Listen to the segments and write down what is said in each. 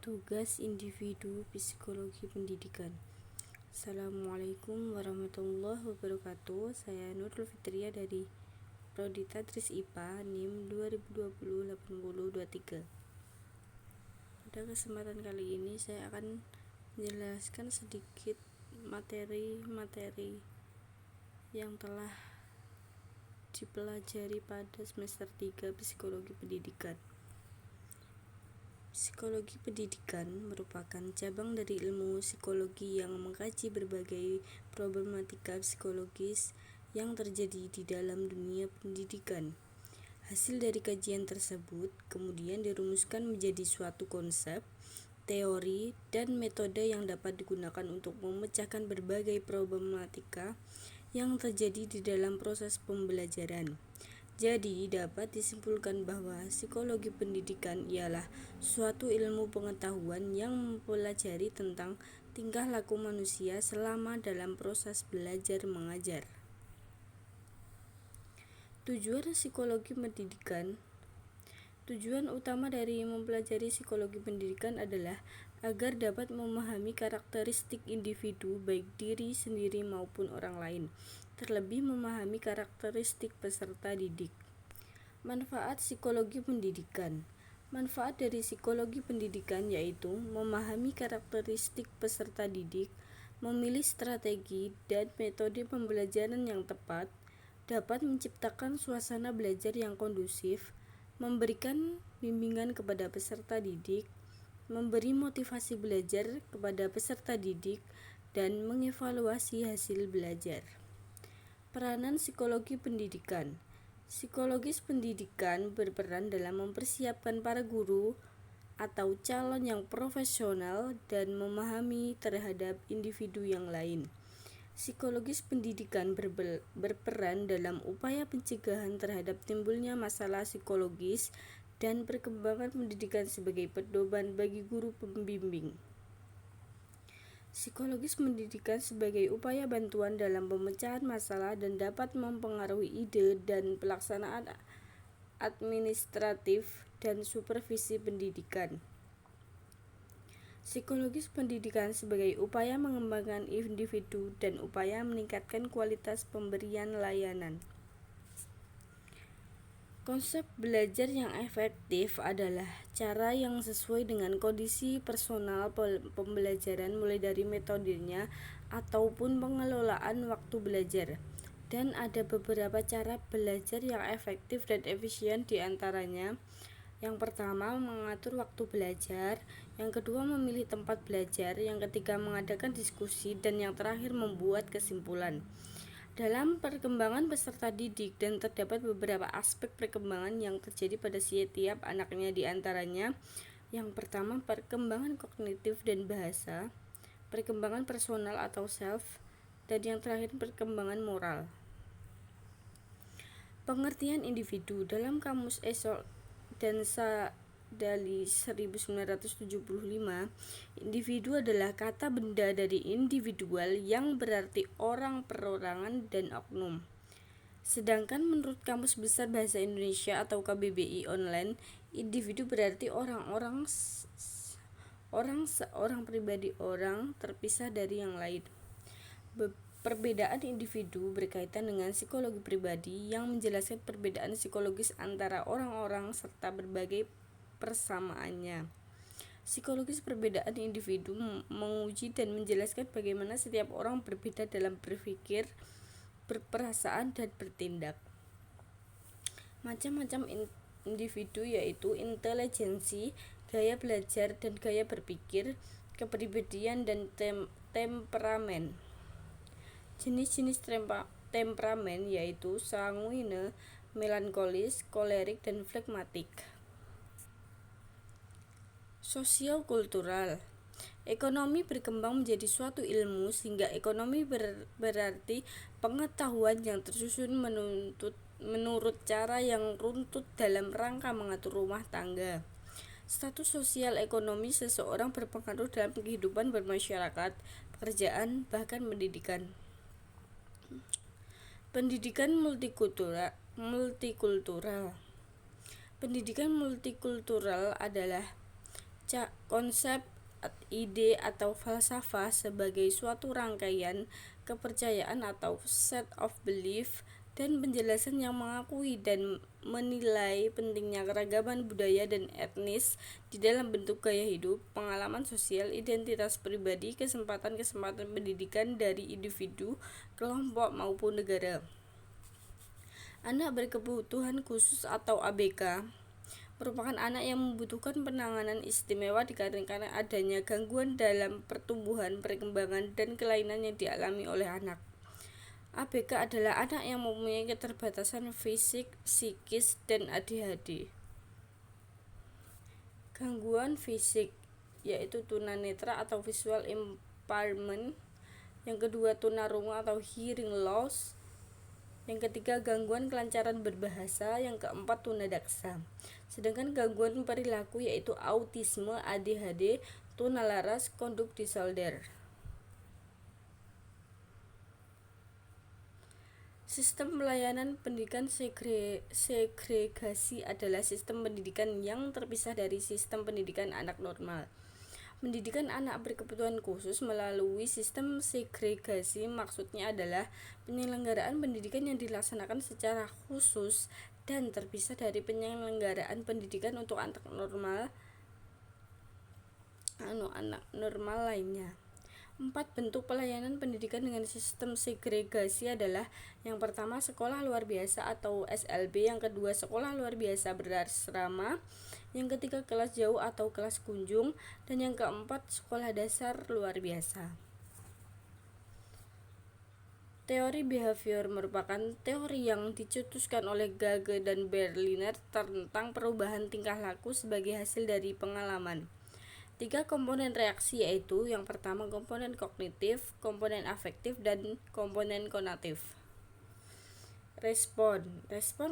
Tugas individu psikologi pendidikan. Assalamualaikum warahmatullahi wabarakatuh. Saya Nurul Fitria dari Prodi Tadris IPA NIM 2020-8023. Pada kesempatan kali ini saya akan menjelaskan sedikit materi-materi yang telah dipelajari pada semester 3 psikologi pendidikan. Psikologi pendidikan merupakan cabang dari ilmu psikologi yang mengkaji berbagai problematika psikologis yang terjadi di dalam dunia pendidikan. Hasil dari kajian tersebut kemudian dirumuskan menjadi suatu konsep, teori, dan metode yang dapat digunakan untuk memecahkan berbagai problematika yang terjadi di dalam proses pembelajaran. Jadi, dapat disimpulkan bahwa psikologi pendidikan ialah suatu ilmu pengetahuan yang mempelajari tentang tingkah laku manusia selama dalam proses belajar mengajar. Tujuan psikologi pendidikan. Tujuan utama dari mempelajari psikologi pendidikan adalah agar dapat memahami karakteristik individu baik diri sendiri maupun orang lain, terlebih memahami karakteristik peserta didik. Manfaat psikologi pendidikan. Manfaat dari psikologi pendidikan yaitu memahami karakteristik peserta didik, memilih strategi dan metode pembelajaran yang tepat, dapat menciptakan suasana belajar yang kondusif, memberikan bimbingan kepada peserta didik, memberi motivasi belajar kepada peserta didik, dan mengevaluasi hasil belajar. Peranan psikologi pendidikan. Psikologis pendidikan berperan dalam mempersiapkan para guru atau calon yang profesional dan memahami terhadap individu yang lain. Psikologis pendidikan berperan dalam upaya pencegahan terhadap timbulnya masalah psikologis dan perkembangan pendidikan sebagai pedoman bagi guru pembimbing. Psikologis pendidikan sebagai upaya bantuan dalam pemecahan masalah dan dapat mempengaruhi ide dan pelaksanaan administratif dan supervisi pendidikan. Psikologis pendidikan sebagai upaya mengembangkan individu dan upaya meningkatkan kualitas pemberian layanan. Konsep belajar yang efektif adalah cara yang sesuai dengan kondisi personal pembelajaran mulai dari metodenya ataupun pengelolaan waktu belajar. Dan ada beberapa cara belajar yang efektif dan efisien di antaranya. Yang pertama, mengatur waktu belajar. Yang kedua, memilih tempat belajar. Yang ketiga, mengadakan diskusi. Dan yang terakhir, membuat kesimpulan. Dalam perkembangan peserta didik dan terdapat beberapa aspek perkembangan yang terjadi pada setiap anaknya di antaranya. Yang pertama, perkembangan kognitif dan bahasa, perkembangan personal atau self, dan yang terakhir perkembangan moral. Pengertian individu dalam Kamus Esol dan Sadali 1975, individu adalah kata benda dari individual yang berarti orang, perorangan, dan oknum. Sedangkan menurut Kamus Besar Bahasa Indonesia atau KBBI online, individu berarti orang seorang pribadi orang terpisah dari yang lain. Perbedaan individu berkaitan dengan psikologi pribadi yang menjelaskan perbedaan psikologis antara orang-orang serta berbagai persamaannya. Psikologis perbedaan individu menguji dan menjelaskan bagaimana setiap orang berbeda dalam berpikir, berperasaan, dan bertindak. Macam-macam individu yaitu intelijensi, gaya belajar dan gaya berpikir, kepribadian, dan temperamen. Jenis-jenis temperamen yaitu sanguine, melankolis, kolerik, dan flegmatik. Sosiokultural. Ekonomi berkembang menjadi suatu ilmu sehingga ekonomi berarti pengetahuan yang tersusun menurut cara yang runtut dalam rangka mengatur rumah tangga. Status sosial ekonomi seseorang berpengaruh dalam kehidupan bermasyarakat, pekerjaan, bahkan pendidikan. Pendidikan multikultural. Pendidikan multikultural adalah konsep, ide atau falsafah sebagai suatu rangkaian kepercayaan atau set of belief dan penjelasan yang mengakui dan menilai pentingnya keragaman budaya dan etnis di dalam bentuk gaya hidup, pengalaman sosial, identitas pribadi, kesempatan-kesempatan pendidikan dari individu, kelompok maupun negara. Anak berkebutuhan khusus atau ABK merupakan anak yang membutuhkan penanganan istimewa dikarenakan adanya gangguan dalam pertumbuhan, perkembangan, dan kelainan yang dialami oleh anak. ABK adalah anak yang mempunyai keterbatasan fisik, psikis, dan ADHD. Gangguan fisik yaitu tunanetra atau visual impairment, yang kedua tunarungu atau hearing loss, yang ketiga gangguan kelancaran berbahasa, yang keempat tunadaksa. Sedangkan gangguan perilaku yaitu autisme, ADHD, tunalaras, conduct disorder. Sistem pelayanan pendidikan segregasi adalah sistem pendidikan yang terpisah dari sistem pendidikan anak normal. Pendidikan anak berkebutuhan khusus melalui sistem segregasi maksudnya adalah penyelenggaraan pendidikan yang dilaksanakan secara khusus dan terpisah dari penyelenggaraan pendidikan untuk anak normal lainnya. 4 bentuk pelayanan pendidikan dengan sistem segregasi adalah: yang pertama sekolah luar biasa atau SLB, yang kedua sekolah luar biasa berasrama, yang ketiga kelas jauh atau kelas kunjung, dan yang keempat sekolah dasar luar biasa. Teori behavior merupakan teori yang dicetuskan oleh Gage dan Berliner tentang perubahan tingkah laku sebagai hasil dari pengalaman. 3 komponen reaksi yaitu: yang pertama komponen kognitif, komponen afektif, dan komponen konatif. Respon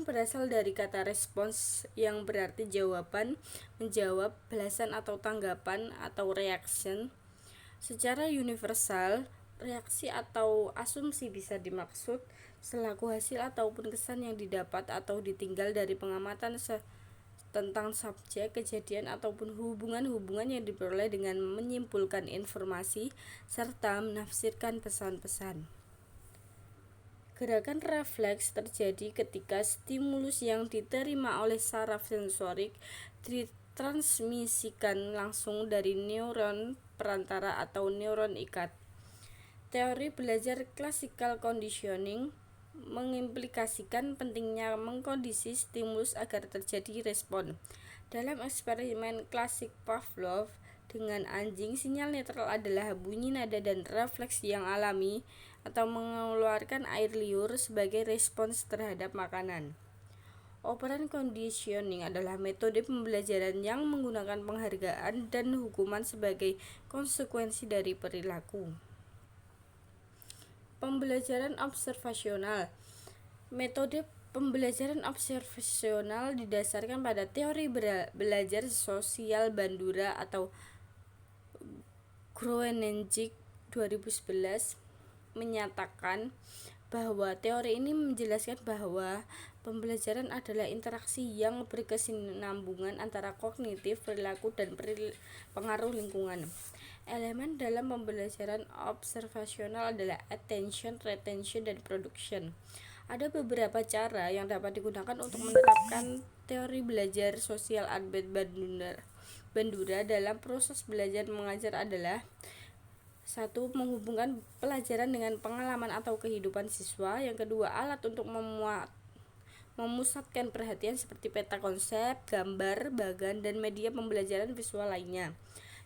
berasal dari kata respons yang berarti jawaban, menjawab, balasan atau tanggapan atau reaction. Secara universal, reaksi atau asumsi bisa dimaksud selaku hasil ataupun kesan yang didapat atau ditinggal dari pengamatan tentang subjek, kejadian ataupun hubungan-hubungan yang diperoleh dengan menyimpulkan informasi serta menafsirkan pesan-pesan. Gerakan refleks terjadi ketika stimulus yang diterima oleh saraf sensorik ditransmisikan langsung dari neuron perantara atau neuron ikat. Teori belajar classical conditioning mengimplikasikan pentingnya mengkondisi stimulus agar terjadi respon. Dalam eksperimen klasik Pavlov dengan anjing, sinyal netral adalah bunyi nada dan refleks yang alami atau mengeluarkan air liur sebagai respons terhadap makanan. Operant conditioning adalah metode pembelajaran yang menggunakan penghargaan dan hukuman sebagai konsekuensi dari perilaku. Pembelajaran observasional. Metode pembelajaran observasional didasarkan pada teori belajar sosial Bandura atau Groenenzik 2011 menyatakan bahwa teori ini menjelaskan bahwa pembelajaran adalah interaksi yang berkesinambungan antara kognitif, perilaku, dan pengaruh lingkungan. Elemen dalam pembelajaran observasional adalah attention, retention, dan production. Ada beberapa cara yang dapat digunakan untuk menerapkan teori belajar sosial Albert Bandura dalam proses belajar mengajar adalah: 1. Menghubungkan pelajaran dengan pengalaman atau kehidupan siswa. Yang kedua, alat untuk memusatkan perhatian seperti peta konsep, gambar, bagan, dan media pembelajaran visual lainnya.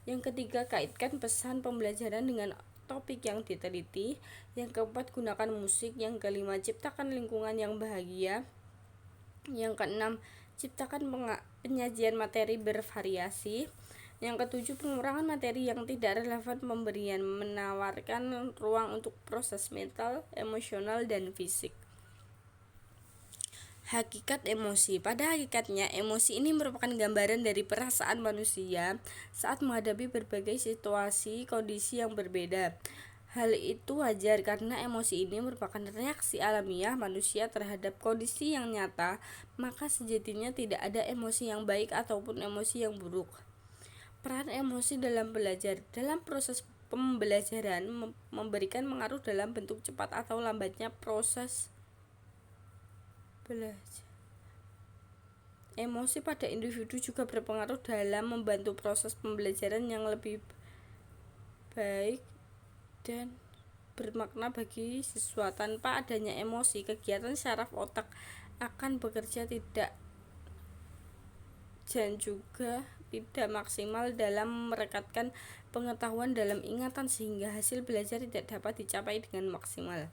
Yang ketiga, kaitkan pesan pembelajaran dengan topik yang diteliti. Yang keempat, gunakan musik. Yang kelima, ciptakan lingkungan yang bahagia. Yang keenam, ciptakan penyajian materi bervariasi. Yang ketujuh, pengurangan materi yang tidak relevan, pemberian menawarkan ruang untuk proses mental, emosional, dan fisik. Hakikat emosi. Pada hakikatnya, emosi ini merupakan gambaran dari perasaan manusia saat menghadapi berbagai situasi kondisi yang berbeda. Hal itu wajar karena emosi ini merupakan reaksi alamiah manusia terhadap kondisi yang nyata, maka sejatinya tidak ada emosi yang baik ataupun emosi yang buruk. Peran emosi dalam belajar. Dalam proses pembelajaran memberikan pengaruh dalam bentuk cepat atau lambatnya proses belajar. Emosi pada individu juga berpengaruh dalam membantu proses pembelajaran yang lebih baik dan bermakna bagi siswa. Tanpa adanya emosi, kegiatan saraf otak akan bekerja tidak dan juga tidak maksimal dalam merekatkan pengetahuan dalam ingatan sehingga hasil belajar tidak dapat dicapai dengan maksimal.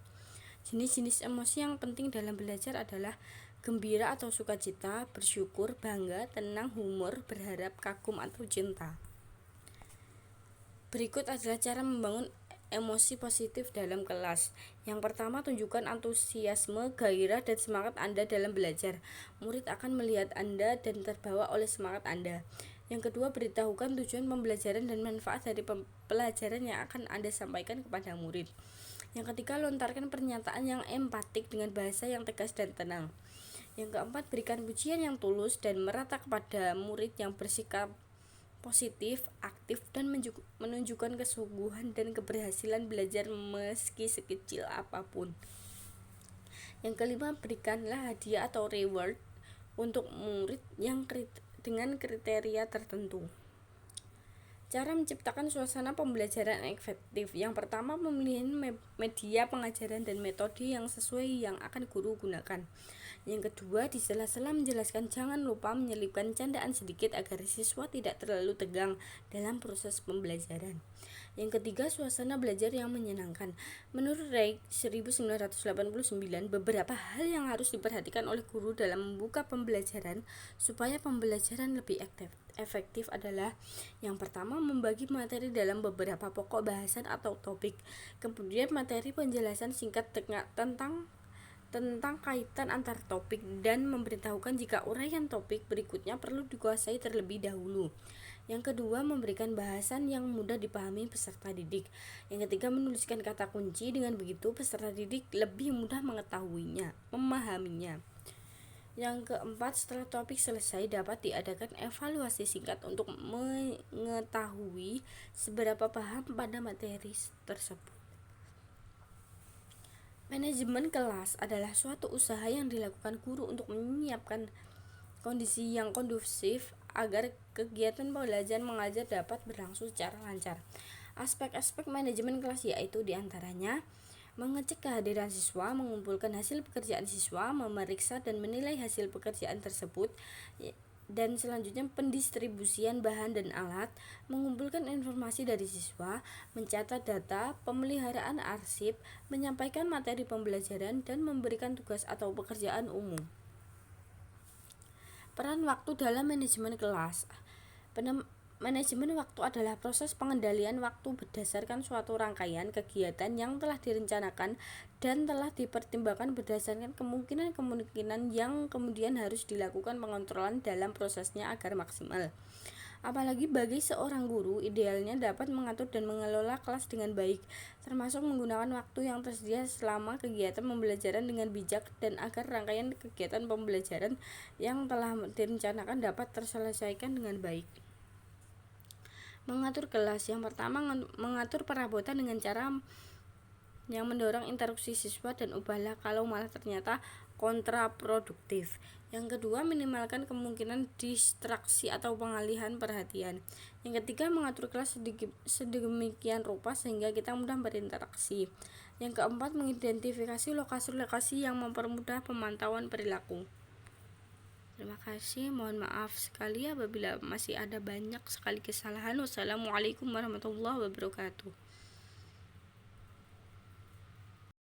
Jenis-jenis emosi yang penting dalam belajar adalah gembira atau sukacita, bersyukur, bangga, tenang, humor, berharap, kagum, atau cinta. Berikut adalah cara membangun emosi positif dalam kelas. Yang pertama, tunjukkan antusiasme, gairah, dan semangat Anda dalam belajar. Murid akan melihat Anda dan terbawa oleh semangat Anda. Yang kedua, beritahukan tujuan pembelajaran dan manfaat dari pelajaran yang akan Anda sampaikan kepada murid. Yang ketiga, lontarkan pernyataan yang empatik dengan bahasa yang tegas dan tenang. Yang keempat, berikan pujian yang tulus dan merata kepada murid yang bersikap positif, aktif, dan menunjukkan kesungguhan dan keberhasilan belajar meski sekecil apapun. Yang kelima, berikanlah hadiah atau reward untuk murid yang dengan kriteria tertentu. Cara menciptakan suasana pembelajaran efektif. Yang pertama, pemilihan media pengajaran dan metode yang sesuai yang akan guru gunakan. Yang kedua, di sela-sela menjelaskan jangan lupa menyelipkan candaan sedikit agar siswa tidak terlalu tegang dalam proses pembelajaran. Yang ketiga, suasana belajar yang menyenangkan. Menurut Reich 1989, beberapa hal yang harus diperhatikan oleh guru dalam membuka pembelajaran supaya pembelajaran lebih efektif adalah: yang pertama, membagi materi dalam beberapa pokok bahasan atau topik. Kemudian materi penjelasan singkat tentang kaitan antar topik dan memberitahukan jika uraian topik berikutnya perlu dikuasai terlebih dahulu. Yang kedua, memberikan bahasan yang mudah dipahami peserta didik. Yang ketiga, menuliskan kata kunci. Dengan begitu peserta didik lebih mudah memahaminya. Yang keempat, setelah topik selesai dapat diadakan evaluasi singkat untuk mengetahui seberapa paham pada materi tersebut. Manajemen kelas adalah suatu usaha yang dilakukan guru untuk menyiapkan kondisi yang kondusif agar kegiatan belajar mengajar dapat berlangsung secara lancar. Aspek-aspek manajemen kelas yaitu diantaranya: mengecek kehadiran siswa, mengumpulkan hasil pekerjaan siswa, memeriksa dan menilai hasil pekerjaan tersebut, dan selanjutnya pendistribusian bahan dan alat, mengumpulkan informasi dari siswa, mencatat data, pemeliharaan arsip, menyampaikan materi pembelajaran, dan memberikan tugas atau pekerjaan umum. Peran waktu dalam manajemen kelas. Manajemen waktu adalah proses pengendalian waktu berdasarkan suatu rangkaian kegiatan yang telah direncanakan dan telah dipertimbangkan berdasarkan kemungkinan-kemungkinan yang kemudian harus dilakukan pengontrolan dalam prosesnya agar maksimal. Apalagi bagi seorang guru, idealnya dapat mengatur dan mengelola kelas dengan baik, termasuk menggunakan waktu yang tersedia selama kegiatan pembelajaran dengan bijak dan agar rangkaian kegiatan pembelajaran yang telah direncanakan dapat terselesaikan dengan baik. Mengatur kelas. Yang pertama, mengatur perabotan dengan cara yang mendorong interaksi siswa dan ubahlah kalau malah ternyata kontraproduktif. Yang kedua, minimalkan kemungkinan distraksi atau pengalihan perhatian. Yang ketiga, mengatur kelas sedemikian rupa sehingga kita mudah berinteraksi. Yang keempat, mengidentifikasi lokasi-lokasi yang mempermudah pemantauan perilaku. Terima kasih, mohon maaf sekali apabila masih ada banyak sekali kesalahan. Wassalamualaikum warahmatullahi wabarakatuh.